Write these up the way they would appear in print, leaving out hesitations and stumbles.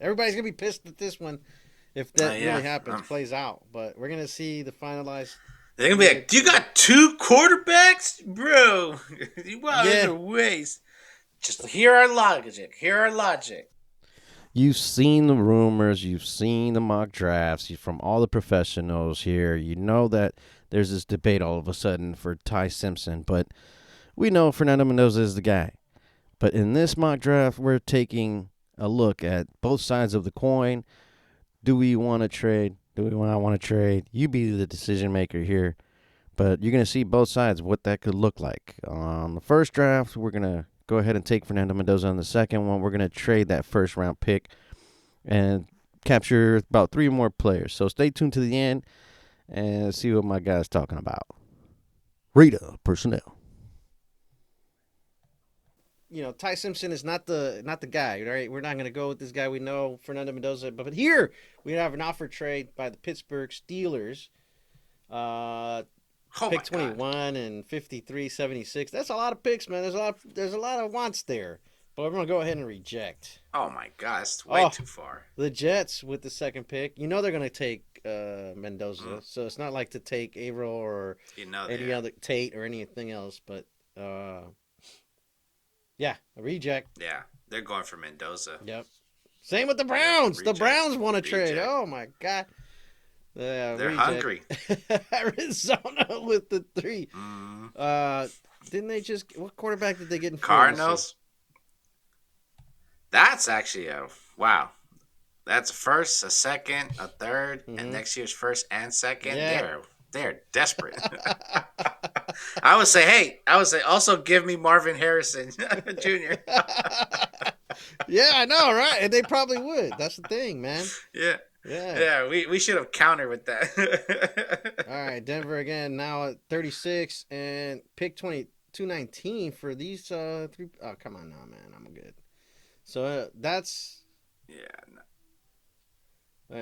Everybody's gonna be pissed at this one if that Yeah. really happens, plays out. But we're gonna see the finalized They're gonna be like, "You picks. got two quarterbacks, bro. Wow, those Yeah, are waste." Just hear our logic. Hear our logic. You've seen the rumors, you've seen the mock drafts from all the professionals here. You know that there's this debate all of a sudden for Ty Simpson, but we know Fernando Mendoza is the guy. But in this mock draft, we're taking a look at both sides of the coin. Do we want to trade? Do we not want to trade? You be the decision maker here. But you're going to see both sides, what that could look like. On the first draft, we're going to go ahead and take Fernando Mendoza. On the second one, we're going to trade that first round pick and capture about 3 more players. So stay tuned to the end and see what my guy's talking about. Rita personnel. Ty Simpson is not the guy, right? We're not gonna go with this guy. We know Fernando Mendoza, but here we have an offer trade by the Pittsburgh Steelers. Uh, Oh my Pick god. 21 and 53-76. That's a lot of picks, man. There's a lot of wants there. But we're gonna go ahead and reject. Oh my god. That's way Oh, too far. the Jets with the second pick. They're gonna take Mendoza, Mm. so it's not like to take Avril or You know any they. other Tate or anything else. But uh, yeah, a reject. Yeah, they're going for Mendoza. Yep. Same with the Yep. Browns. The Reject. Browns want to trade. Reject. Oh my god. Yeah, They're reject. hungry. Arizona with the 3. Mm. Didn't they just what quarterback did they get in free agency? Cardinals. That's actually a wow. That's a first, a second, a 3rd, and next year's first and second. Yeah. They're desperate. I would say also give me Marvin Harrison Jr. Yeah, I know, right? And they probably would. That's the thing, man. Yeah. Yeah. Yeah, we should have countered with that. All right, Denver again now at 36 and pick 2219 for these 3. Oh, come on now, man. I'm good. So that's Yeah.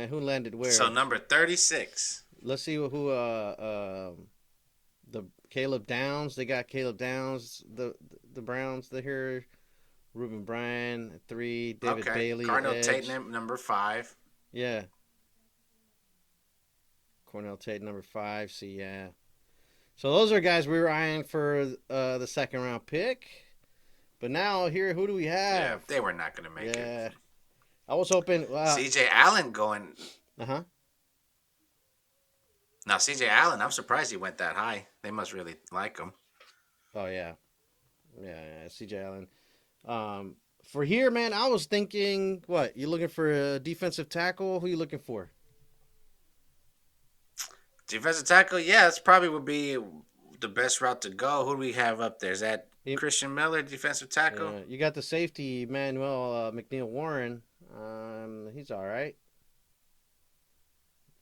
who landed where? So number 36. Let's see who the Caleb Downs. They got Caleb Downs. The Browns. They here. Ruben Bryan at 3. David Okay. Bailey. Cardinal edge. Tate number 5. Yeah. Cornell Tate number 5. See, yeah. So those are guys we were eyeing for the second round pick. But now here, who do we have? Yeah, they were not going to make it. I was hoping. CJ Allen going. Uh huh. Now CJ Allen, I'm surprised he went that high. They must really like him. Oh yeah. CJ Allen. For here, man, I was thinking, what you looking for a defensive tackle? Who you looking for? Defensive tackle, yeah, that's probably would be the best route to go. Who do we have up there? Is that Christian Miller, defensive tackle? You got the safety, Manuel McNeil Warren. He's all right.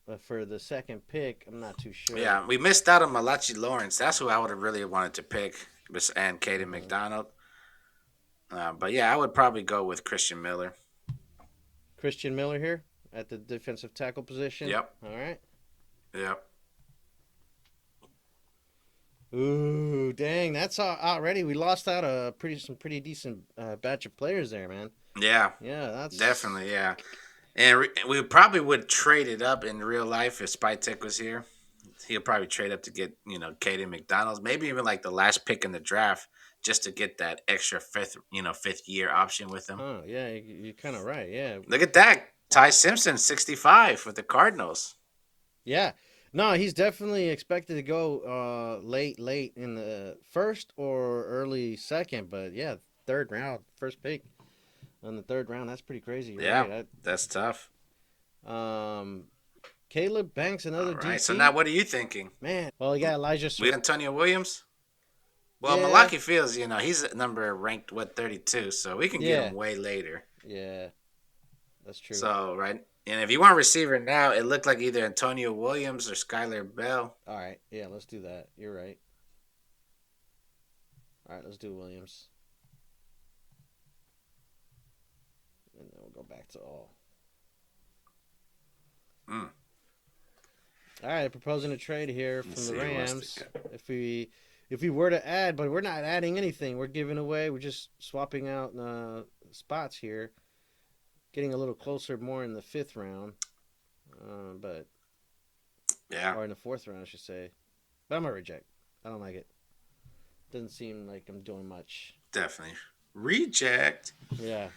But for the second pick, I'm not too sure. Yeah, we missed out on Malachi Lawrence. That's who I would have really wanted to pick, and Caden McDonald. But yeah, I would probably go with Christian Miller. Christian Miller here at the defensive tackle position. Yep. All right. Yep. Ooh, dang! That's already we lost out some pretty decent batch of players there, man. Yeah. Yeah, that's definitely yeah. And we probably would trade it up in real life if Spytek was here. He'll probably trade up to get Caden McDonald, maybe even like the last pick in the draft, just to get that extra fifth year option with him. Oh yeah, you're kind of right. Yeah. Look at that, Ty Simpson, 65 with the Cardinals. Yeah. No, he's definitely expected to go late in the first or early second, but yeah, third round, first pick in the third round. That's pretty crazy. Yeah, right? that's tough. Caleb Banks, another All right, DC. so now what are you thinking? Man, well, you got Elijah. We got Antonio Williams. Well, Yeah. Malaki Fields, he's at number ranked 32, so we can get him way later. Yeah, that's true. So right. And if you want a receiver now, it looked like either Antonio Williams or Skylar Bell. All right. Yeah, let's do that. You're right. All right, let's do Williams. And then we'll go back to all. Mm. All right, proposing a trade here from Let's the see who else Rams. they If we were to add, but we're not adding anything. We're giving away. We're just swapping out spots here. getting a little closer more in the fifth round, but Yeah, or in the fourth round, I should say. But I'm gonna reject. I don't like it. Doesn't seem like I'm doing much. definitely. Reject. Yeah.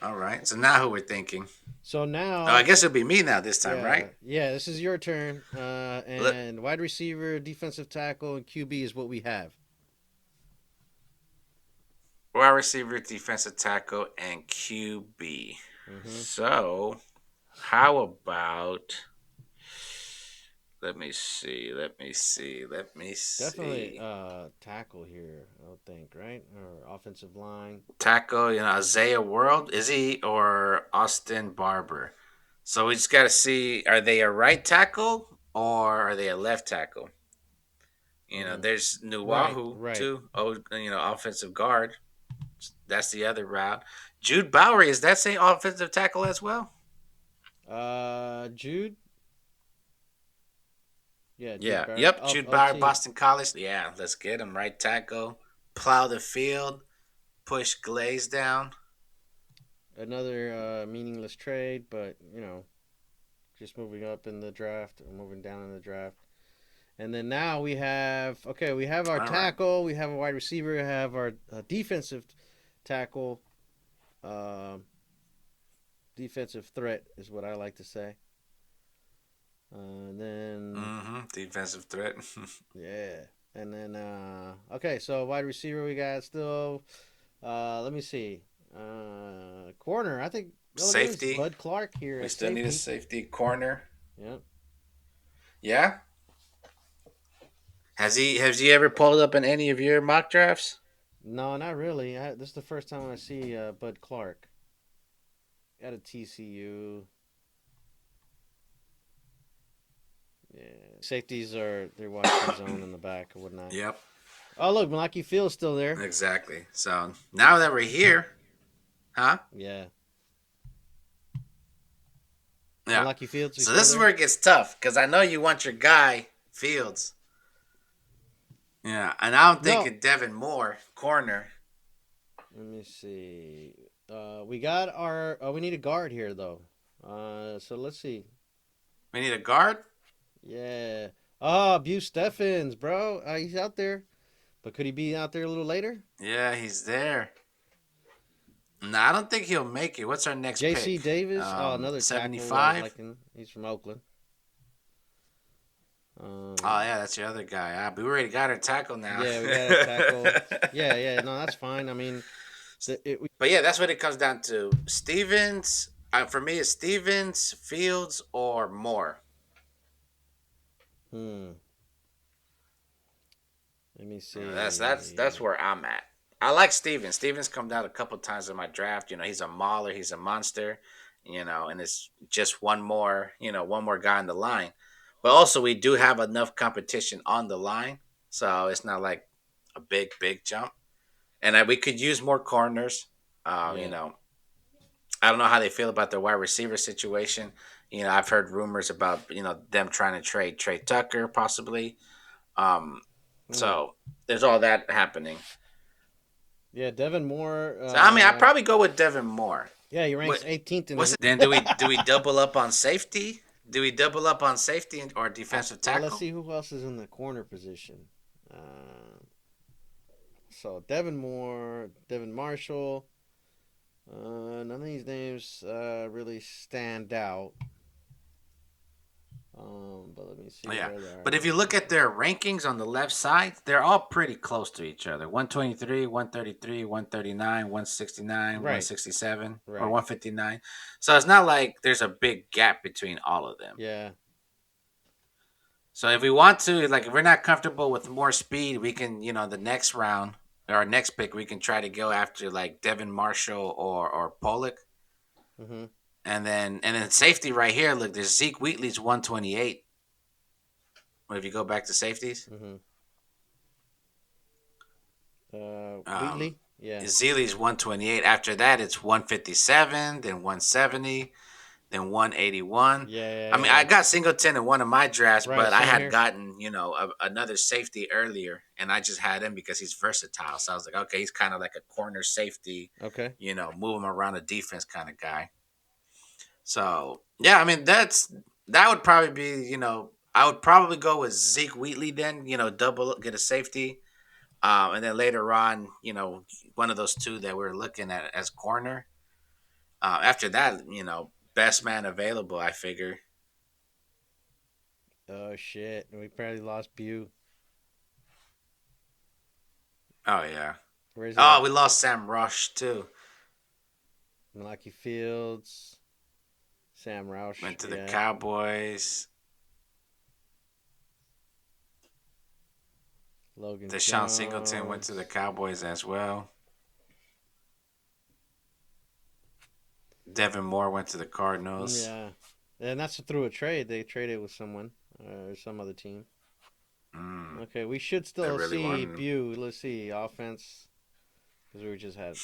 All right. So now who we're thinking? So Oh, I now, guess it'll be me now this time, yeah, right? yeah, this is your turn. Let And wide receiver, defensive tackle, and QB is what we have. wide receiver, defensive tackle, and QB. Mm-hmm. So how about? Let me see. Let me see. Let me Definitely see. tackle here, I would think, right? Or offensive line. Tackle, Isaiah World, is he or Austin Barber? So we just got to see, are they a right tackle or are they a left tackle? Mm. There's Right, Nuwahu right. too. Oh, offensive guard. That's the other route. Jude Bowery, is that same offensive tackle as well? Jude. Yeah, Jude Yeah. Barrett. Yep. Of Jude of Bowery, team. Boston College. Yeah. Let's get him right tackle. Plow the field. Push Glaze down. Another meaningless trade, but just moving up in the draft or moving down in the draft. And then now we have our All right. tackle, we have a wide receiver, we have our defensive tackle, uh, defensive threat is what I like to say. And then Defensive threat. yeah, and then okay, so wide receiver we got still. Let me see. Corner, I think. Oh, there's Safety. Bud Clark here We at still need a safety. safety corner. Yep. Yeah. Has he ever pulled up in any of your mock drafts? No, not really. This is the first time I see Bud Clark at a TCU. Yeah, safeties are they're watching zone in the back or whatnot. Yep. Oh, look, Malaki Field's still there. Exactly. So now that we're here, huh? Yeah, Yeah. Malaki Fields, he's So still this is there. where it gets tough because I know you want your guy Fields. Yeah, and I'm No, thinking Devin Moore, corner. let me see. We got our. We need a guard here though. So let's see. We need a guard. Yeah. Oh, Buse Steffens, bro. He's out there, but could he be out there a little later? Yeah, he's there. No, I don't think he'll make it. What's our next J.C. pick? Davis. Oh, another tackle I was 75. liking. He's from Oakland. Oh yeah, that's your other guy. But we already got our tackle now. Yeah, we got a tackle. Yeah, yeah, no, that's fine. I mean, But yeah, that's what it comes down to. Stevens, for me, it's Stevens, Fields, or Moore. hmm, let me That's see. where I'm at. I like Stevens. Stevens come out a couple times in my draft. He's a mauler. He's a monster. And it's just one more guy in the line. But also, we do have enough competition on the line, so it's not like a big jump. And we could use more corners. Yeah, I don't know how they feel about their wide receiver situation. I've heard rumors about them trying to trade Trey Tucker possibly. Um, hmm. so there's all that happening. Yeah, Devin Moore. So I mean, I'd probably go with Devin Moore. Yeah, he ranks What 18th in what's his. it? Then do we double up on safety? Do we double up on safety or defensive Well, let's tackle? see who else is in the corner position. Uh, so Devin Moore, Devin Marshall. None of these names really stand out. But let me see Yeah, where they are but in if the you look at position. their rankings on the left side, they're all pretty close to each other. 123, 133, 139, 169, Right, 167, or right. 159. So it's not like there's a big gap between all of them. Yeah, So if we want to, like, if we're not comfortable with more speed, we can, the next round or our next pick, we can try to go after like Devin Marshall or Pollock, mm-hmm, and then safety right here. Look, there's Zeke Wheatley's 128. If you go back to safeties, mm-hmm. um, Wheatley. Yeah, Zeeley's 128. After that, it's 157, then 170, then 181. yeah, yeah, I mean, I yeah. got Singleton in one of my drafts, Right, but I same had here. gotten, another safety earlier, and I just had him because he's versatile. So I was like, okay, he's kind of like a corner safety, Okay. move him around the defense kind of guy. So yeah, I mean that would probably be I would probably go with Zeke Wheatley then double get a safety, and then later on one of those two that we're looking at as corner. After that, best man available. I figure. Oh shit, we probably lost Bew. Oh yeah. Where's he Oh, at? we lost Sam Rush too. Malaki Fields, Sam Roush. Went to the Yeah. Cowboys. Logan Deshaun Singleton went to the Jones. Cowboys as well. Devin Moore went to the Cardinals. Yeah. And that's through a trade. They traded with someone or some other team. Mm, Okay, we should they still really see wanted him. Bew. Let's see offense because we just had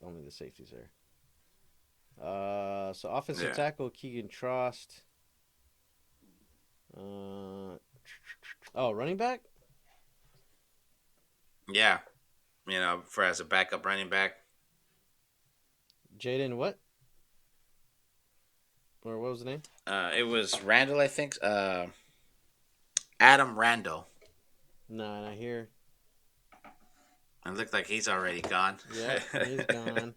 only the safeties there. So offensive Yeah. tackle Keegan Trost. Running back Yeah. For as a backup running back. Jaden what? Or what was the name? It was Randall, I think. Adam Randall. No, not here. It looked like he's already gone. Yep, he's gone.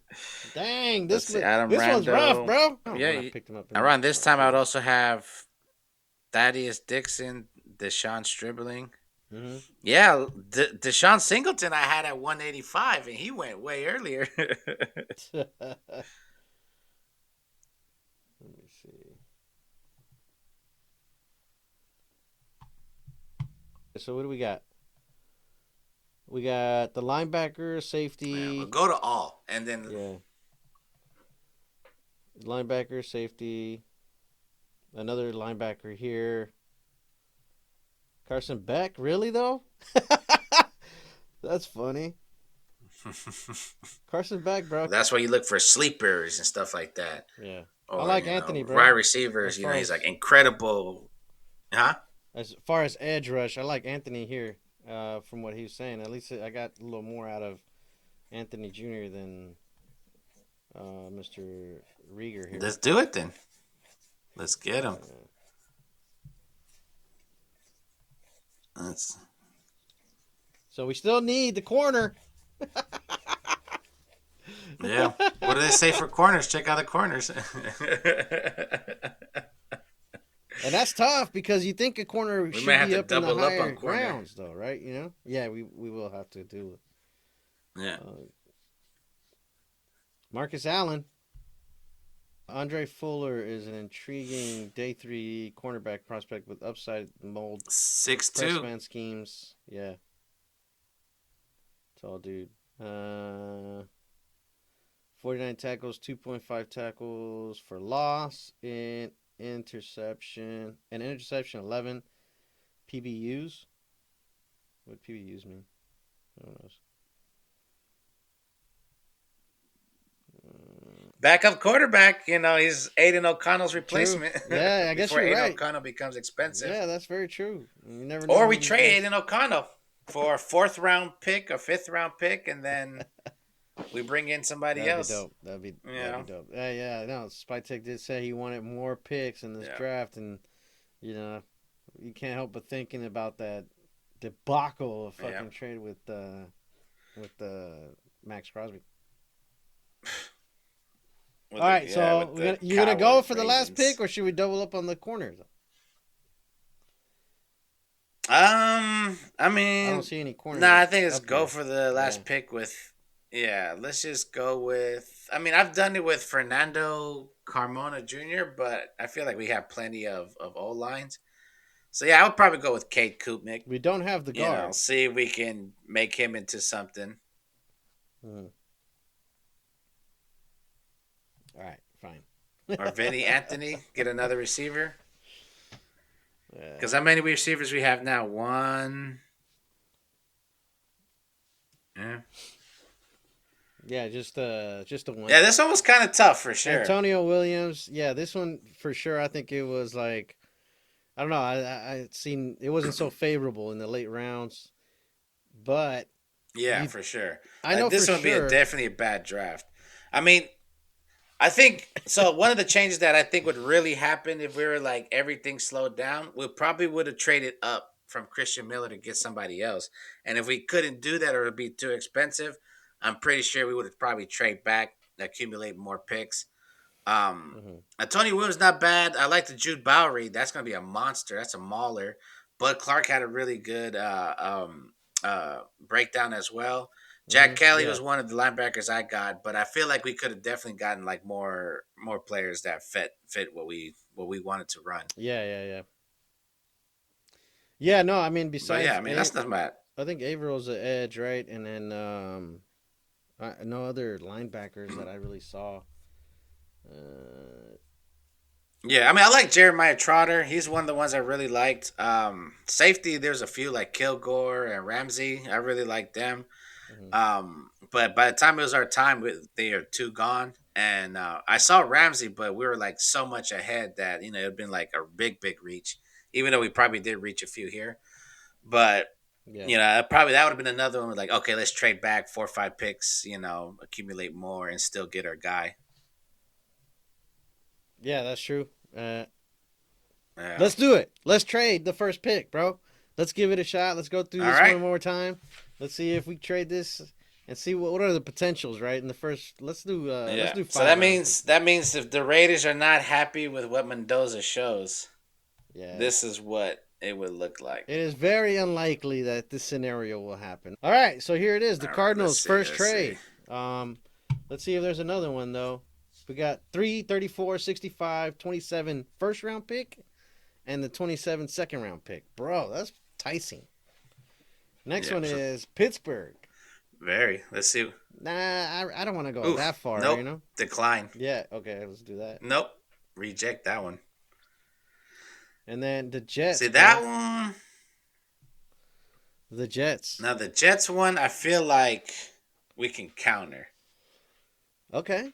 Dang, Let's see, Adam this one's rough, Randall. bro. Oh, Yeah, when I picked him up. around this time, I would also have Thaddeus Dixon, Deshaun Stribling. Mm-hmm. Yeah, Deshaun Singleton I had at 185, and he went way earlier. Let me see. So what do we got? We got the linebacker, safety. Yeah, we'll go to all, and then Yeah. Linebacker, safety. Another linebacker here. Carson Beck, really though? That's funny. Carson Beck, bro. that's why you look for sleepers and stuff like that. Yeah. Or, I like Anthony, bro. wide receivers. As far He's as- like incredible. Huh? As far as edge rush, I like Anthony here. From what he was saying, at least I got a little more out of Anthony Jr. than Mr. Rieger here. Let's do it then. Let's get him. Let's. So we still need the corner. Yeah. What do they say for corners? Check out the corners. And that's tough because you think a corner We should may have be to up in the double up on higher corner. grounds, though, right? Yeah, we will have to do it. Yeah. Marcus Allen. Andre Fuller is an intriguing day 3 cornerback prospect with upside mold 6'2". press man schemes. Yeah. Tall dude. 49 tackles, 2.5 tackles for loss, and interception. 11 PBUs. What PBUs mean? Who knows? Backup quarterback, he's Aiden O'Connell's replacement. Yeah, I guess Before you're Aiden right. O'Connell becomes expensive. Yeah, that's very true. You never know. Or we trade Aiden O'Connell for a 4th round pick, a 5th round pick, and then we bring in somebody else. That'd be dope. Yeah, no, Spytek did say he wanted more picks in this draft, and you can't help but thinking about that debacle of fucking trade with Max Crosby. All right, so you're gonna go for the last pick, or should we double up on the corners? I mean, I don't see any corners. Nah, I think let's up go there. for the last pick with. Yeah, let's just go with. I mean, I've done it with Fernando Carmona Jr., but I feel like we have plenty of O lines. So yeah, I would probably go with Cade Kupnik. We don't have the guard. See if we can make him into something. All right, fine. Or Vinny Anthony, get another receiver. Yeah. Because how many receivers we have now? 1. Yeah. Yeah, just the one. Yeah, this one was kind of tough for sure. Antonio Williams. Yeah, this one for sure. I think it was like, I don't know. I seen it wasn't so favorable in the late rounds, but yeah, for sure. I know this for would sure. be definitely a bad draft. I mean, I think so. One of the changes that I think would really happen if we were like everything slowed down, we probably would have traded up from Christian Miller to get somebody else. And if we couldn't do that or it'd be too expensive, I'm pretty sure we would have probably trade back, accumulate more picks. Hmm. Tony Williams not bad. I like the Jude Bowery. That's gonna be a monster. That's a mauler. Bud Clark had a really good breakdown as well. Jack Hmm. Kelly Yeah. was one of the linebackers I got, but I feel like we could have definitely gotten like more players that fit what we wanted to run. Yeah. Yeah. Yeah. Yeah. No, I mean, But yeah, besides, I mean that's not bad. I think Avril's the edge, right? And then no other linebackers that I really saw. Uh, Yeah, I mean I like Jeremiah Trotter. He's one of the ones I really liked. Safety, there's a few like Kilgore and Ramsey. I really like them. mhm. But by the time it was our time, they are two gone. And I saw Ramsey, but we were like so much ahead that it'd been like a big reach. Even though we probably did reach a few here, but Yeah. probably that would have been another one. Like, okay, let's trade back 4 or 5 picks. Accumulate more and still get our guy. Yeah, that's true. Uh, Yeah. let's do it. Let's trade the first pick, bro. Let's give it a shot. Let's go through All this right. one more time. Let's see if we trade this and see what are the potentials, right? In the first, let's Yeah. do So 5 rounds. that means if the Raiders are not happy with what Mendoza shows, Yeah. this is what it would look like. It is very unlikely that this scenario will happen. All right, so here it is, the All right, let's Cardinals' see. first Let's see. trade. Let's see if there's another one though. We got 3, 34, 65, 27 first round pick and the 27 second round pick. Bro, that's enticing. Next Yeah. one is Pittsburgh. Very. Let's see. Nah, I don't want to go Oof. that far, Nope. you know? Decline. Yeah, okay, let's do that. Nope. Reject that one. And then the Jets. See bro. that one. The Jets. Now the Jets one, I feel like we can counter. Okay.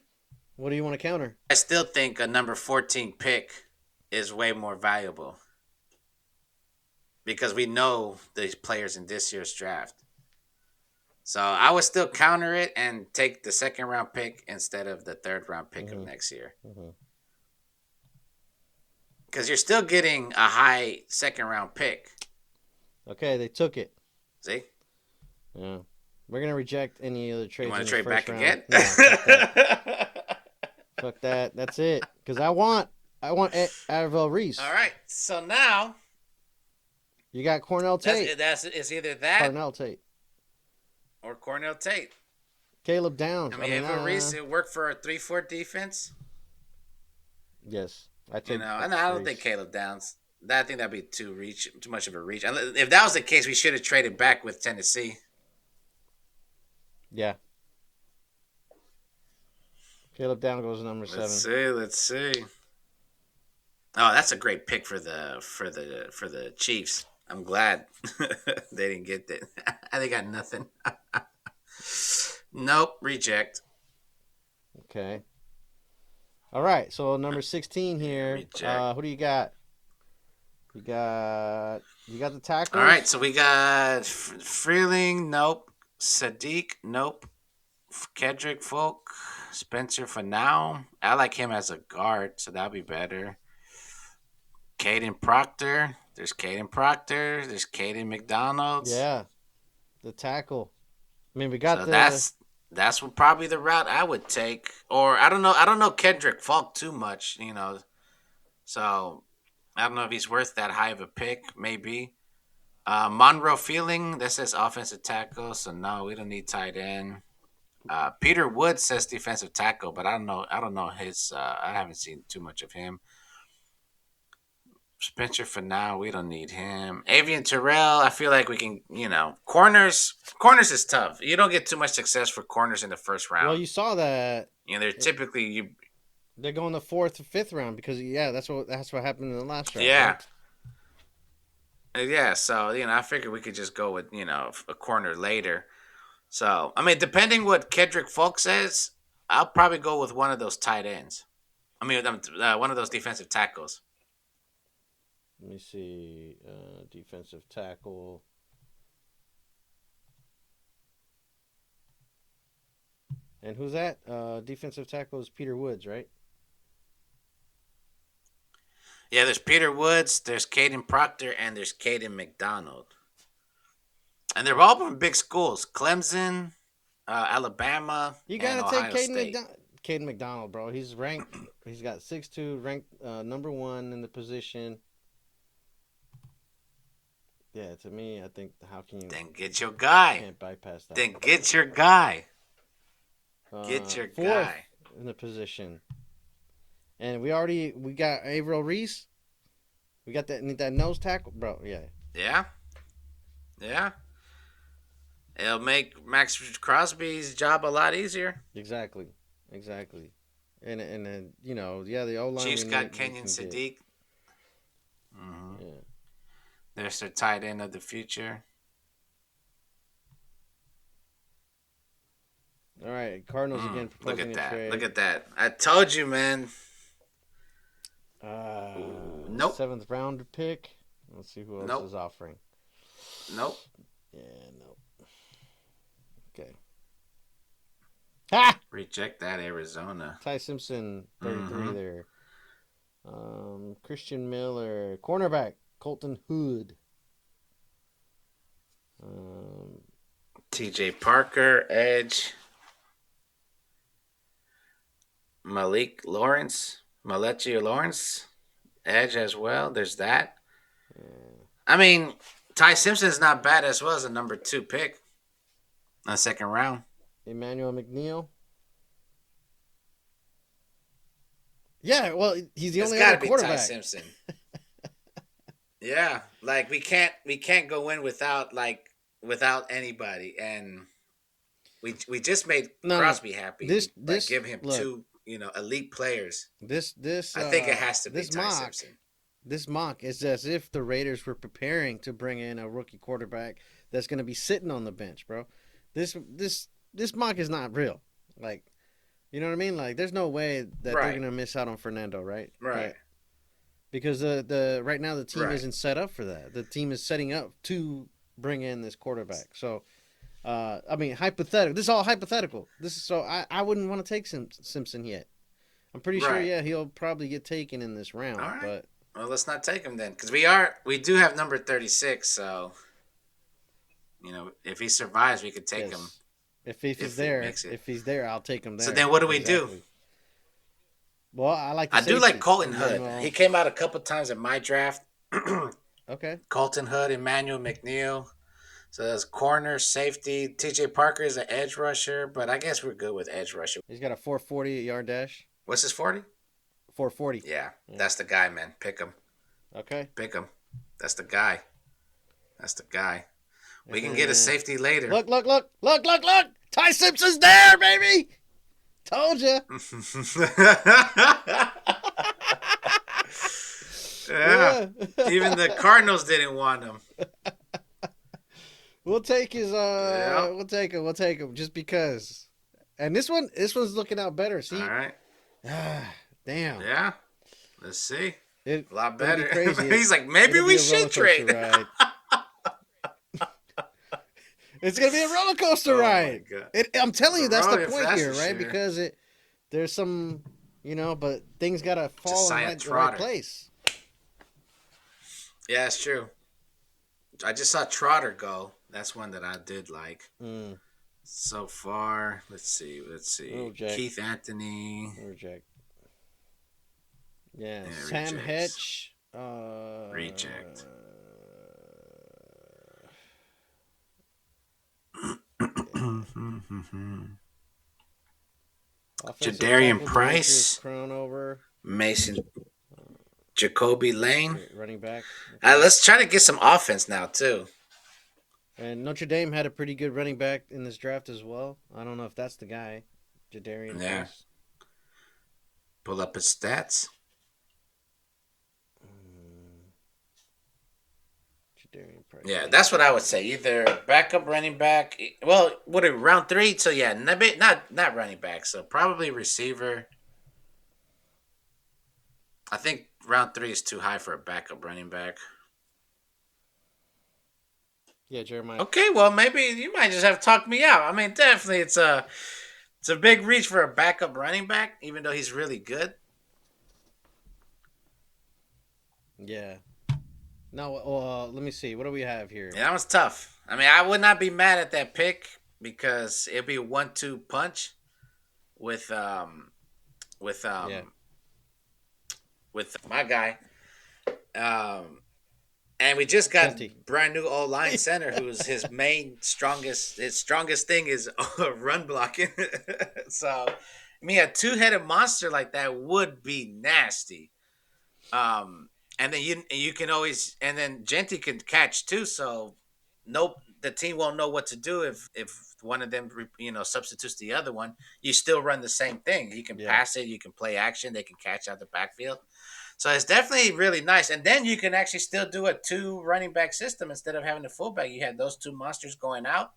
What do you want to counter? I still think a number 14 pick is way more valuable because we know the players in this year's draft. So I would still counter it and take the second round pick instead of the third round pick of Mhm. next year. Mhm. Because you're still getting a high second round pick. Okay, they took it. See? Yeah. We're going to reject any other trades. You want in to the trade back first round. again? No, fuck that. Fuck that. That's it. Because I want Avril Reese. All right. So now You got Cornell Tate. it's either that Cornell Tate. or Cornell Tate. Caleb Downs. I mean, Avril Reese, it worked for a 3-4 defense. Yes. I take And I don't think Caleb Downs. I think that'd be too much of a reach. If that was the case, we should have traded back with Tennessee. Yeah. Caleb Downs goes number 7. Let's see. Oh, that's a great pick for the Chiefs. I'm glad they didn't get that. They got nothing. Nope, reject. Okay. All right. So number 16 here. Reject. Who do you got? You got the tackles. All right, so we got Freeling, nope. Sadiq, nope. Kedrick Folk, Spencer for now. I like him as a guard, so that'll be better. Caden Proctor. There's Caden Proctor. There's Caden McDonald. Yeah. The tackle. I mean, we got So the that's probably the route I would take. Or I don't know Kendrick Falk too much, So I don't know if he's worth that high of a pick. Maybe. Monroe Feeling, that says offensive tackle, so no, we don't need tight end. Peter Wood says defensive tackle, but I don't know his. I haven't seen too much of him. Spencer for now, we don't need him. Avian Terrell, I feel like we can. Corners is tough. You don't get too much success for corners in the first round. Well, you saw that. They're typically They're going the 4th or 5th round because that's what happened in the last round. Yeah. Right? Yeah, so I figured we could just go with a corner later. So I mean, depending what Kedrick Folk says, I'll probably go with one of those tight ends. I mean, one of those defensive tackles. Let me see. Defensive tackle. And who's that? Defensive tackle is Peter Woods, right? Yeah, there's Peter Woods, there's Caden Proctor, and there's Caden McDonald. And they're all from big schools: Clemson, Alabama, You and gotta take Ohio State. Caden McDonald, bro. He's ranked. He's got 6'2", ranked number 1 in the position. Yeah, to me, I think how can you Then get your guy. can't bypass that? Then get your guy. Get your fourth guy. in the position, and we got Avril Reese. We got that nose tackle, bro. Yeah, Yeah. Yeah. It'll make Max Crosby's job a lot easier. exactly. And the O line. Chiefs got Kenyon Sadiq. Mm-hmm. Yeah. There's their tight end of the future. All right, Cardinals again Look proposing at a that. trade. Look at that. I told you, man. Nope. 7th round pick. Let's see who else Nope. is offering. Nope. Yeah, no. Okay. Ha! Reject that, Arizona. Ty Simpson, 33 Mhm. there. Christian Miller, cornerback, Colton Hood. TJ Parker, edge. Malik Lawrence, Malechi Lawrence, edge as well. There's that. I mean, Ty Simpson's not bad as well as a number 2 pick on the second round. Emmanuel McNeil. Yeah, well, he's the It's only got other to be Ty quarterback. Simpson. Yeah, like we can't go in without anybody, and we just made Crosby happy. By giving him look, 2 elite players. This I think it has to be this Ty mock, Simpson. This mock is as if the Raiders were preparing to bring in a rookie quarterback that's going to be sitting on the bench, bro. This mock is not real. Like, you know what I mean? Like, there's no way that they're Right. going to miss out on Fernando, right? Right. Because the right now the team Right. isn't set up for that. The team is setting up to bring in this quarterback. So, I mean, hypothetical. This is all hypothetical. I wouldn't want to take Simpson yet. I'm pretty sure, Right. yeah, he'll probably get taken in this round. All right. But Well, let's not take him then, because we do have number 36. So, if he survives, we could take yes, him. if he he's there, makes it. if he's there, I'll take him there. So then, what do we do? Exactly. Well, I like. I do like Colton Yeah, Hood. well, He came out a couple times in my draft. okay. Colton Hood, Emmanuel McNeil. So that's corner, safety. TJ Parker is an edge rusher, but I guess we're good with edge rusher. He's got a 440 yard dash. What's his 40? 440. Yeah, that's the guy, man. Pick him. Okay. Pick him. That's the guy. That's the guy. We can get a safety later. Look! Ty Simpson's there, baby. Told you. Yeah. Even the Cardinals didn't want him. We'll take his. Yeah. We'll take him just because. And this one's looking out better. See. All right. Damn. Yeah. Let's see. A lot It'll be better. crazy. He's like, maybe It'll we be a roller should trade. coaster ride. It's gonna be a roller coaster Oh my ride. God. I'm telling you, that's the If point that's here, for right? sure. Because there's some, but things gotta fall in the right place. Yeah, it's true. I just saw Trotter go. That's one that I did like. So far, let's see. Jack. Keith Anthony. Reject. Yeah, Yeah, Sam rejects. Hetch. Reject. Offensive Jadarian tackle, Price. Demetrius Cronover, Mason. Jacoby Lane. running back. Let's try to get some offense now, too. And Notre Dame had a pretty good running back in this draft as well. I don't know if that's the guy, Jadarian Yeah. Price. Pull up his stats. Jadarian Price. Yeah, that's what I would say. Either backup running back. Well, what are round 3? So yeah, not running back. So probably receiver. I think round 3 is too high for a backup running back. Yeah, Jeremiah. Okay, well maybe you might just have to talk me out. I mean, definitely it's It's a big reach for a backup running back, even though he's really good. Yeah. No, let me see. What do we have here? Yeah, that was tough. I mean, I would not be mad at that pick because it'd be a 1-2 punch with with Yeah. um with my guy. Um, and we just got Gente. brand new O line center who's his strongest thing is run blocking. So I mean a two-headed monster like that would be nasty. Um, and then you can always and then Gente can catch too. So nope, the team won't know what to do if one of them substitutes the other one. You still run the same thing. You can Yeah. pass it, you can play action, they can catch out the backfield. So it's definitely really nice. And then you can actually still do a two running back system instead of having a fullback. You had those two monsters going out.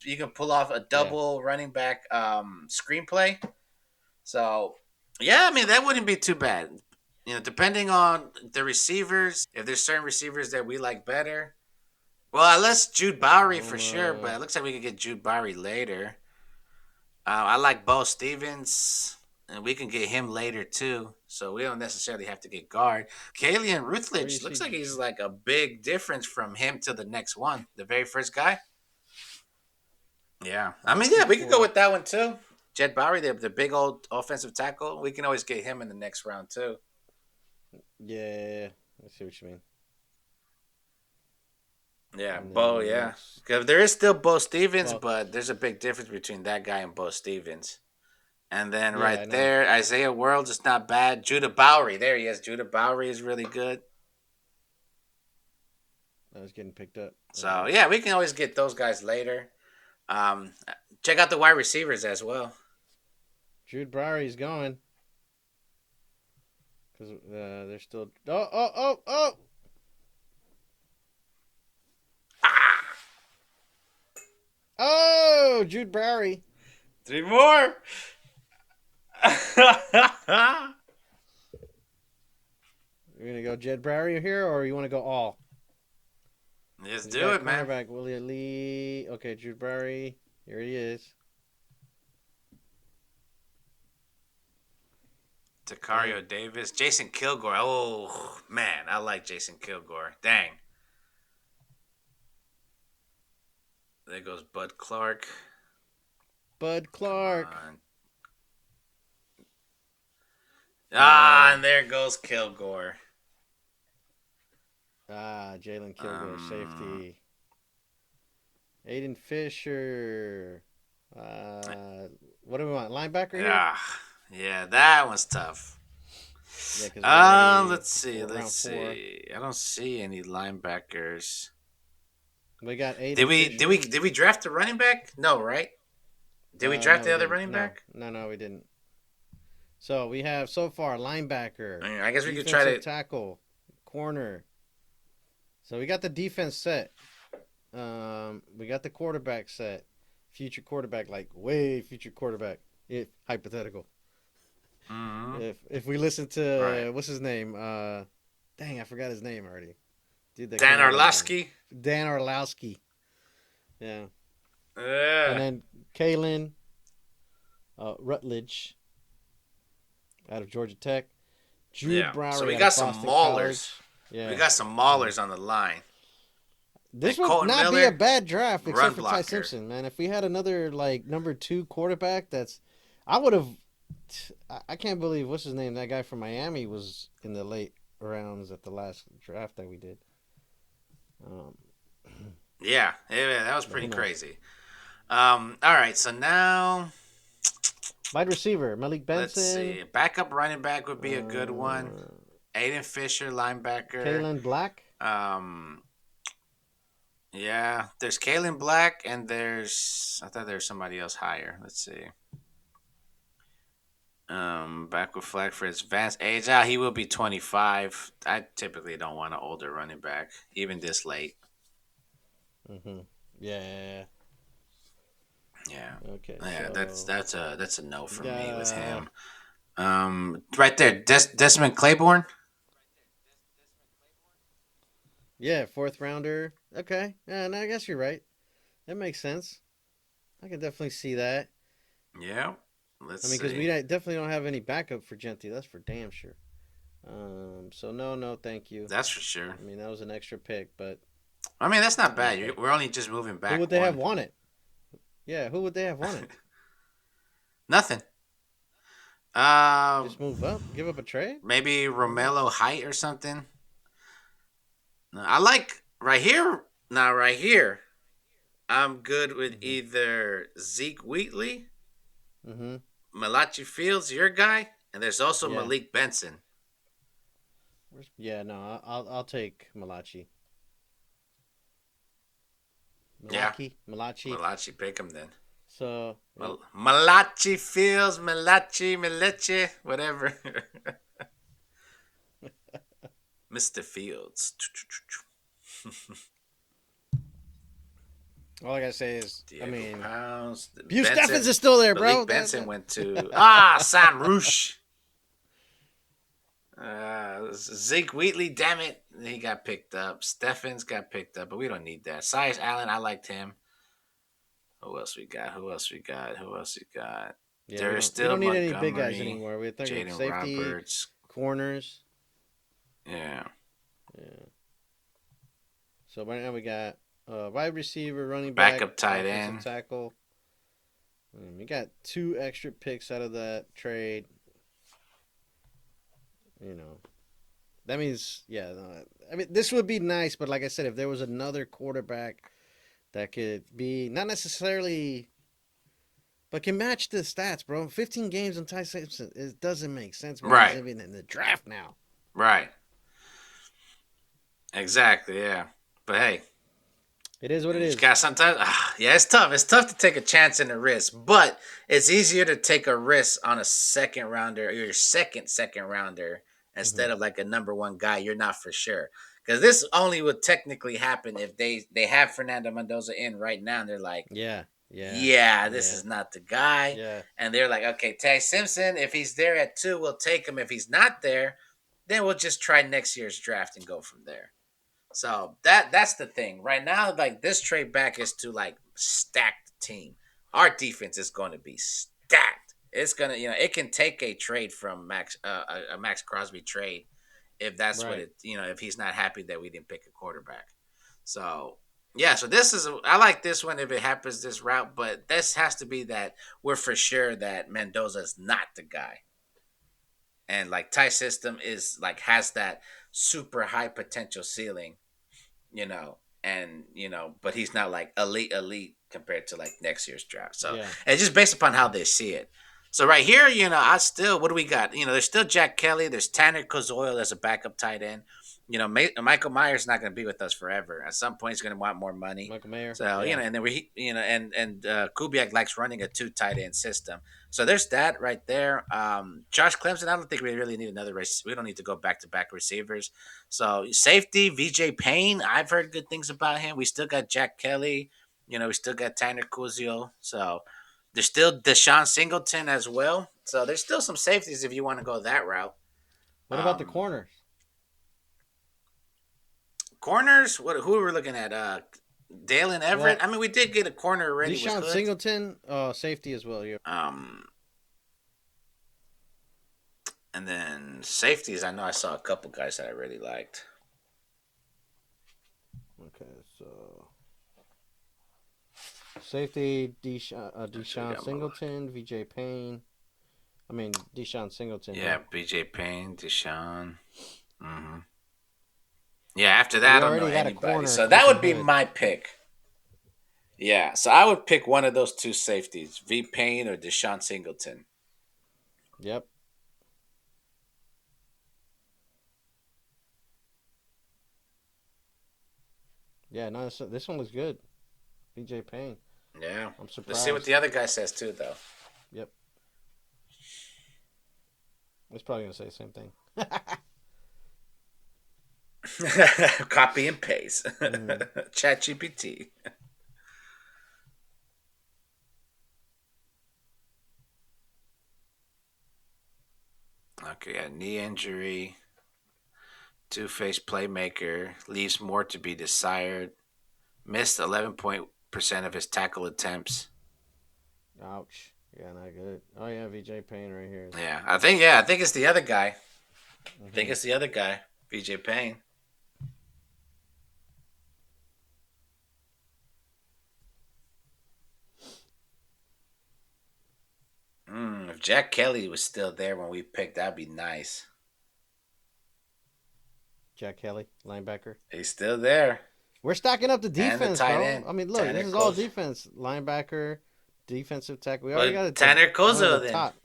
You can pull off a Yeah. double running back screenplay. So yeah, I mean that wouldn't be too bad. Depending on the receivers, if there's certain receivers that we like better. Well, unless Jude Bowery for sure, but it looks like we could get Jude Bowery later. I like Bo Stevens, and we can get him later too. So we don't necessarily have to get guard. Kalian Where do you Rutledge looks like see? he's like a big difference from him to the next one, the very first guy. Yeah, I mean, yeah, we could go 2-4. with that one too. Jed Bowery, the big old offensive tackle, we can always get him in the next round too. Yeah. I see what you mean. Yeah, And Bo. then Yeah, next. because there is still Bo Stevens, Well, but there's a big difference between that guy and Bo Stevens. And then yeah, I right know. there, Isaiah World is not bad. Judah Bowery, there he is. Judah Bowery is really good. I was getting picked up. So yeah, we can always get those guys later. Um, check out the wide receivers as well. Jude Bowery's going. Because they're still. Oh, oh, oh, oh! Oh! Jude Bowery. Three more. You're going to go Jed Bowery here, or you want to go all? Let's He's do got it, man. cornerback Willie Lee. Okay, Jude Bowery. Here he is. Takario Davis, Jason Kilgore. Oh man, I like Jason Kilgore. Dang. There goes Bud Clark. Bud Clark. Come on. Ah, and there goes Kilgore. Ah, Jalen Kilgore, Um, safety. Aiden Fisher. What do we want? Linebacker here? Yeah, that was tough. Yeah, because we're already Let's see. round Let's four. see. I don't see any linebackers. We got Aiden Did we Fisher. did we draft a running back? No, right? Did we draft No, the other didn't. running No. back? No, we didn't. So we have so far linebacker, I guess we could try to. tackle, corner. So we got the defense set. We got the quarterback set. Future quarterback, like way future quarterback. If hypothetical. Mhm. If we listen to Right. what's his name? Dang, I forgot his name already. Dude, that Dan came out of Orlowski. Dan Orlowski. Yeah, and Yeah. then Kalen Rutledge out of Georgia Tech. Jude Yeah. Bowery So we out got of some Boston maulers. College. Yeah, We got some maulers on the line. this And would Colton not be Miller, a bad draft run except for Ty blocker. Simpson, man. If we had another like number 2 quarterback, I would have. I can't believe what's his name. That guy from Miami was in the late rounds at the last draft that we did. Yeah, that was Who pretty knows? crazy. All right, so now Wide receiver Malik let's Benson. see. Backup running back would be a good one. Uh, Aiden Fisher, linebacker. Kalen Black. Um, yeah, there's Kalen Black, and I thought there was somebody else higher. Let's see. Back with flag for his advanced age. He will be 25. I typically don't want an older running back, even this late. Mm-hmm. Yeah. Yeah. Okay. Yeah, so that's a no for me with yeah. him. Right there, Desmond Claiborne. Yeah, 4th rounder. Okay. Yeah, no, I guess you're right. That makes sense. I can definitely see that. Yeah. Let's I mean, because we see. definitely don't have any backup for Gente. That's for damn sure. So no, no, thank you. That's for sure. I mean, that was an extra pick, but I mean, that's not bad. okay. We're only just moving Who back would they have one. won it? Yeah, who would they have won it? Nothing. Just move up, give up a trade. Maybe Romello Height or something. No, I like right here. Now, right here, I'm good with Mm-hmm. either Zeke Wheatley, Mm-hmm. Malachi Fields, your guy, and there's also Yeah. Malik Benson. Yeah. No, I'll take Malachi. Yeah, Malachi. Malachi, pick him then. So yep. Malachi Fields, Meleche, whatever. Mr. Fields. All I gotta say is, I Diego mean, Pounds. Hugh Steffens Benson. is still there, bro. Malik Benson went to Sam Roosh. Zeke Wheatley, damn it, he got picked up. Steffens got picked up, but we don't need that. Size Allen, I liked him. Who else we got? Yeah, There's we still don't need any big guys Montgomery, anymore. We're thinking Jaden safety, Roberts. corners. Yeah. Yeah. So right now we got wide receiver, running back, Backup tight offensive end. tackle. We got 2 extra picks out of that trade. You know, that means I mean, this would be nice, but like I said, if there was another quarterback that could be not necessarily, but can match the stats, bro. 15 games on Ty Simpson, it doesn't make sense. When Right. he's even in the draft now. Right. Exactly, yeah. But hey, It is what it you is. got sometimes, yeah, it's tough. It's tough to take a chance and a risk, but it's easier to take a risk on a second rounder or your second rounder instead of like a number one guy. You're not for sure because this only would technically happen if they have Fernando Mendoza in right now and they're like, Yeah. yeah, this is not the guy, Yeah. and they're like, okay, Ty Simpson, if he's there at 2, we'll take him. If he's not there, then we'll just try next year's draft and go from there. So that's the thing. Right now, like this trade back is to like stack the team. Our defense is going to be stacked. It's gonna, it can take a trade from a Max Crosby trade if that's what Right. it, if he's not happy that we didn't pick a quarterback. So yeah, so I like this one if it happens this route, but this has to be that we're for sure that Mendoza is not the guy, and like Ty system is like has that super high potential ceiling, you know, and but he's not like elite compared to like next year's draft. So Yeah. it's just based upon how they see it. So right here, I still, what do we got? There's still Jack Kelly. There's Tanner Kozoil as a backup tight end. Michael Myers not going to be with us forever. At some point, he's going to want more money. Michael Mayer. So Yeah. and then and Kubiak likes running a 2 tight end system. So there's that right there. Josh Clemson, I don't think we really need another race. We don't need to go back to back receivers. So safety, VJ Payne, I've heard good things about him. We still got Jack Kelly. We still got Tanner Kuzio. So there's still Deshaun Singleton as well. So there's still some safeties if you want to go that route. What about the corners? Corners? Who are we looking at? Dalen Everett. Well, I mean, we did get a corner already. Deshaun Singleton, safety as well. Yeah. And then safeties. I know I saw a couple guys that I really liked. Okay, so safety Deshaun Singleton, VJ Payne. I mean Deshaun Singleton. Yeah, VJ Payne, Deshaun. Mm-hmm. Yeah, after that, I don't know anybody. So that would be my pick. Yeah, so I would pick one of those 2 safeties, V Payne or Deshaun Singleton. Yep. Yeah, no, this one looks good. VJ Payne. Yeah. I'm surprised. Let's see what the other guy says too, though. Yep. He's probably going to say the same thing. Copy and paste. Chat GPT. Okay, a knee injury. Two-faced playmaker. Leaves more to be desired. Missed 11% of his tackle attempts. Ouch. Yeah, not good. Oh yeah, VJ Payne right here. Yeah, I think it's the other guy. I think Mm-hmm. it's the other guy, VJ Payne. If Jack Kelly was still there when we picked, that'd be nice. Jack Kelly, linebacker. He's still there, We're stacking up the and the defense, tight bro. end I mean, look, this Tanner is all Kozo. defense. Linebacker, defensive tackle. We already got But it to Tanner one of the Kozo then. top.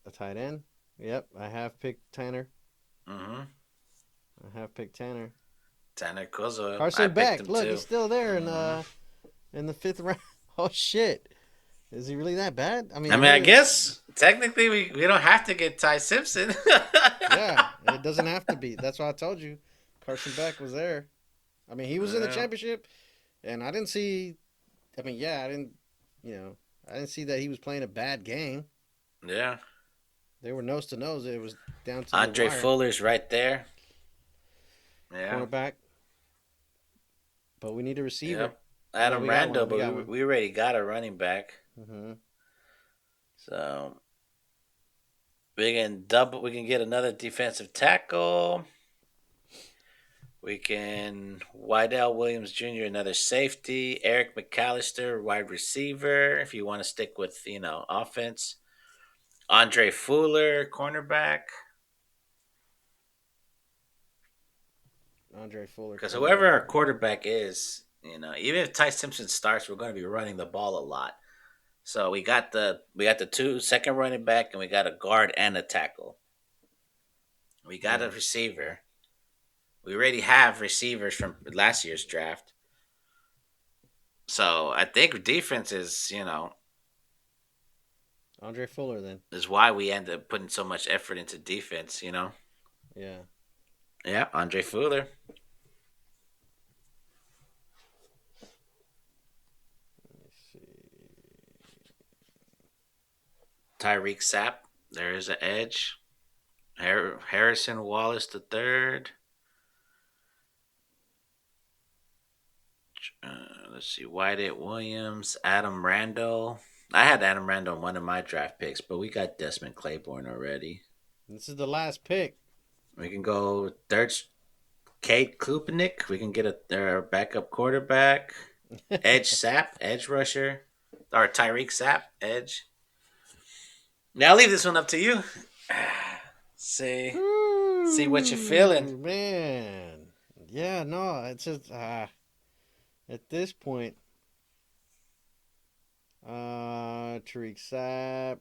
A tight end. Yep, I have picked Tanner. Mm-hmm. I have picked Tanner. Tanner Kozo. I Carson picked Beck. him Look, too. he's still there Mm-hmm. in the fifth round. Oh shit, is he really that bad? I mean, I I mean, I know. guess technically we don't have to get Ty Simpson. Yeah, it doesn't have to be. That's why I told you. Carson Beck was there. I mean, he was in the Yeah. championship, and I didn't see. I mean, yeah, I didn't. You know, I didn't see that he was playing a bad game. Yeah. They were nose to nose. It was down to the Andre wire. Fuller's right there. Yeah. Cornerback, but we need a receiver. Yep. Oh no, Adam we got Randall, one. We but got one. we already got a running back. Mm-hmm. So we can get another defensive tackle. We can Wydell Williams Jr. another safety. Eric McAllister wide receiver. If you want to stick with offense. Andre Fuller cornerback. Andre Fuller, Because whoever cornerback. our quarterback is, even if Ty Simpson starts, we're going to be running the ball a lot. So we got the two second running back, and we got a guard and a tackle. We got Yeah. a receiver. We already have receivers from last year's draft. So I think defense Andre Fuller, then. is why we end up putting so much effort into defense. Yeah. Yeah, Andre Fuller. Let me see. Tyreek Sapp. There is an edge. Harrison Wallace the third. Let's see. Whitehead Williams. Adam Randall. I had Adam Randall in one of my draft picks, but we got Desmond Claiborne already. This is the last pick. We can go third. Kate Klupanik. We can get a backup quarterback. Edge Sapp. Edge rusher. Or Tyreek Sapp. Edge. Now I'll leave this one up to you. See what you're feeling. Man. Yeah, no, it's just at this point, Tariq Sapp.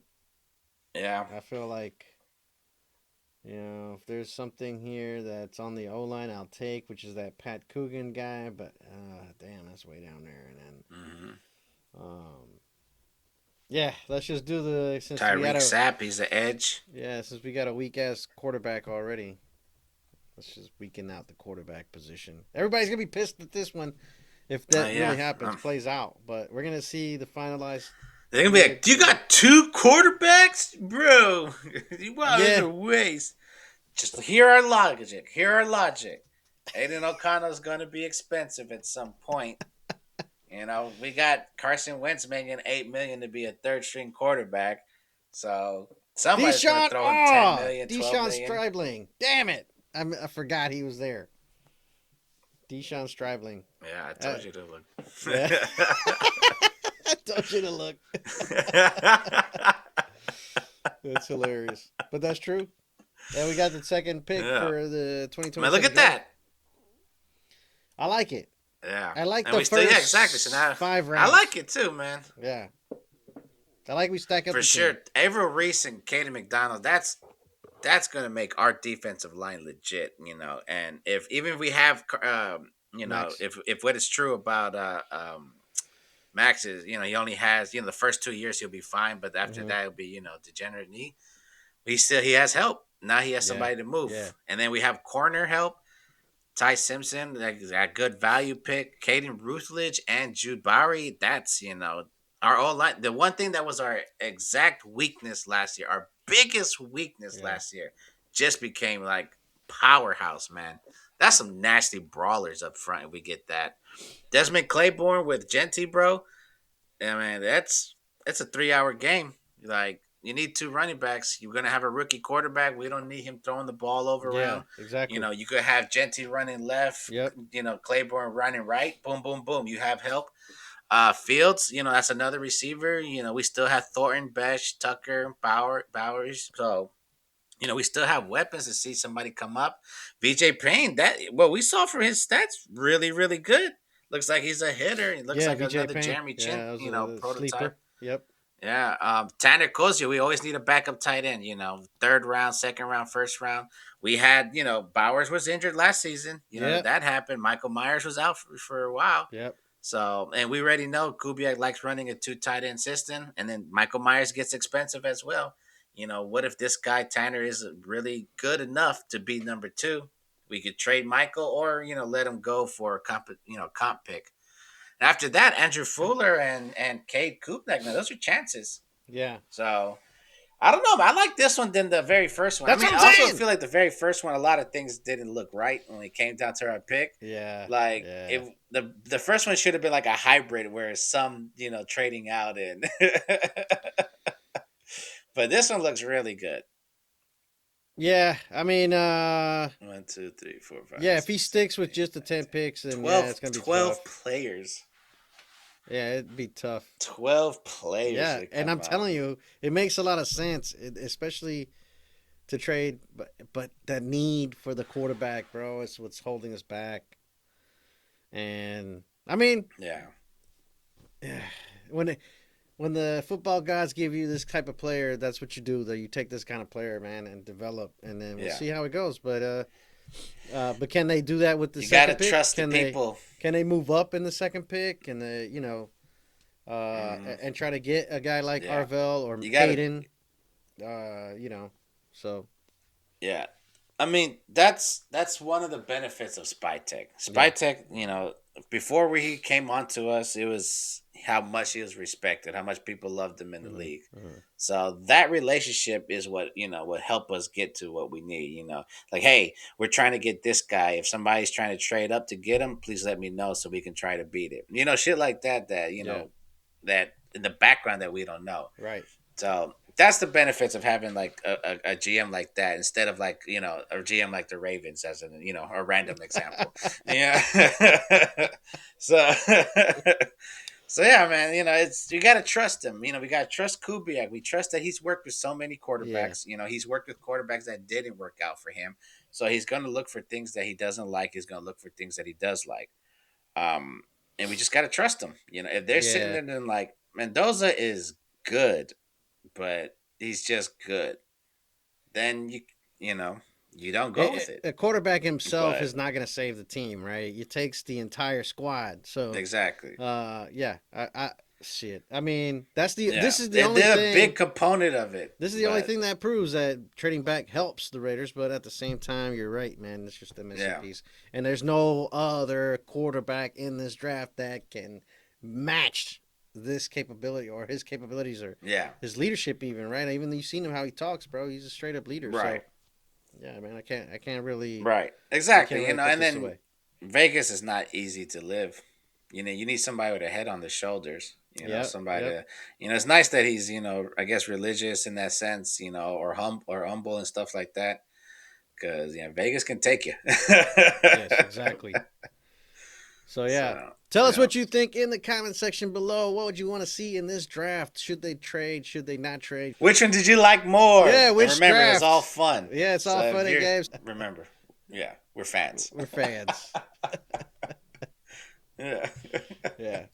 Yeah. I feel like, if there's something here that's on the O line, I'll take, which is that Pat Coogan guy. But damn, that's way down there. And then, yeah, let's just do the Tyreek Sapp. He's the edge. Yeah, since we got a weak ass quarterback already, let's just weaken out the quarterback position. Everybody's gonna be pissed at this one if that Yeah. really happens, plays out. But we're gonna see the finalized. They're gonna be like, "You got two quarterbacks, bro? Wow, that's a waste." Just hear our logic. Aiden O'Connell's gonna be expensive at some point. We got Carson Wentz making $8 million to be a third string quarterback. So somebody's gonna throw in $10 million, $12 Deshaun million. Stribling. Damn it! I forgot he was there. Deshaun Stribling. Yeah, I told you to look. Yeah. I told you to look. That's hilarious, but that's true. And we got the second pick for the 2020. Man, look at that. I like it. Yeah, I like and the we still, first yeah, exactly. So now 5 rounds. I like it too, man. Yeah, I like we stack up For the sure. team. Avril, Reese, and Caden McDonald. That's gonna make our defensive line legit. And if we have, Max. if what is true about Max is, he only has, the first 2 years he'll be fine, but after that it'll be, degenerate knee. He has help. Now he has somebody to move. Yeah. And then we have corner help. Ty Simpson, that good value pick. Caden Rutledge and Jude Bowery. That's, our old line. The one thing that was our exact weakness last year, our biggest weakness last year, just became like powerhouse, man. That's some nasty brawlers up front if we get that. Desmond Claiborne with Gente, bro. I mean, it's a 3 hour game. Like you need two running backs. You're gonna have a rookie quarterback. We don't need him throwing the ball over Yeah, around. You exactly. know, you could have Gente running left. Yep. You know, Claiborne running right. Boom, boom, boom. You have help. Fields, you know, that's another receiver. You know, we still have Thornton, Besh, Tucker, Bowers. So, you know, we still have weapons to see somebody come up. VJ Payne, that what we saw from his stats, really, really good. Looks like he's a hitter. He looks Yeah, like VJ another Payne. Jeremy Chin, Yeah, that was you know, a prototype. sleeper. Yep. Yeah. Tanner Kozio, we always need a backup tight end, you know, third round, second round, first round. We had, you know, Bowers was injured last season. You know, Yep. that happened. Michael Myers was out for a while. Yep. So, and we already know Kubiak likes running a two tight end system, and then Michael Myers gets expensive as well. You know, what if this guy Tanner is really good enough to be number two? We could trade Michael, or you know, let him go for a comp pick. After that, Andrew Fuller and Cade Kupnak, now those are chances. Yeah. So I don't know, but I like this one than the very first one. I That's mean, what I I'm also saying. feel like the very first one, a lot of things didn't look right when it came down to our pick. Yeah. Like Yeah. it, the first one should have been like a hybrid, where some you know trading out and. But this one looks really good. Yeah. I mean, 1, 2, 3, 4, 5, yeah, if he 6, 7, sticks with 8, just the 9, 10 10. picks, then yeah, 12, it's gonna be 12 tough. players. Yeah, it'd be tough. 12 players Yeah, that and I'm come out. telling you, it makes a lot of sense, especially to trade, but that need for the quarterback, bro, is what's holding us back. And I mean, Yeah. yeah, when it, when the football gods give you this type of player, that's what you do. That you take this kind of player, man, and develop, and then we'll Yeah. see how it goes. But can they do that with the You got to second pick? trust the people. Can they move up in the second pick? Can they, Mm, and try to get a guy like yeah. Avril or You got to, Caden? So yeah. I mean, that's one of the benefits of Spy Tech. Spy yeah, Tech, you know, before he came onto us, it was how much he was respected, how much people loved him in the hmm league. hmm So that relationship is what you know would help us get to what we need. You know, like hey, we're trying to get this guy. If somebody's trying to trade up to get him, please let me know so we can try to beat it. You know, shit like that. That you yeah, know that in the background that we don't know. right. So that's the benefits of having like a GM like that instead of like you know a GM like the Ravens as an you know a random example. Yeah. So so yeah, man. You know it's you got to trust him. You know we got to trust Kubiak. We trust that he's worked with so many Yeah, quarterbacks. You know he's worked with quarterbacks that didn't work out for him. So he's going to look for things that he doesn't like. He's going to look for things that he does like. Um, and we just got to trust him. You know if they're sitting yeah. there and like Mendoza is good but he's just good. Then you know you don't go with it. A quarterback himself But is not going to save the team, right? It takes the entire squad. So, exactly, yeah, shit. I mean, that's the yeah, this is the they're, only they're a thing. big component of it. This is the only But thing that proves that trading back helps the Raiders, but at the same time, you're right, man. It's just a missing yeah, piece, and there's no other quarterback in this draft that can match this capability or his capabilities or yeah, his leadership, even right. Even you've seen him how he talks, bro. He's a straight up leader. right, So yeah, man, I can't really, right, we can't exactly. You really know, put and this then away. Vegas is not easy to live. You know, you need somebody with a head on the shoulders. You know, Yep, somebody yep. to, you know, it's nice that he's, you know, I guess religious in that sense, you know, or humble and stuff like that. Because you know, Vegas can take you. Yes, exactly. So yeah, So tell us yeah. what you think in the comment section below. What would you want to see in this draft? Should they trade? Should they not trade? Which one did you like more? Yeah, And which remember, it was all draft? fun. Yeah, it's So all if fun and you're games. remember, yeah, we're fans. We're fans. Yeah. Yeah.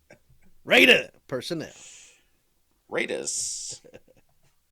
Raider personnel. Raiders.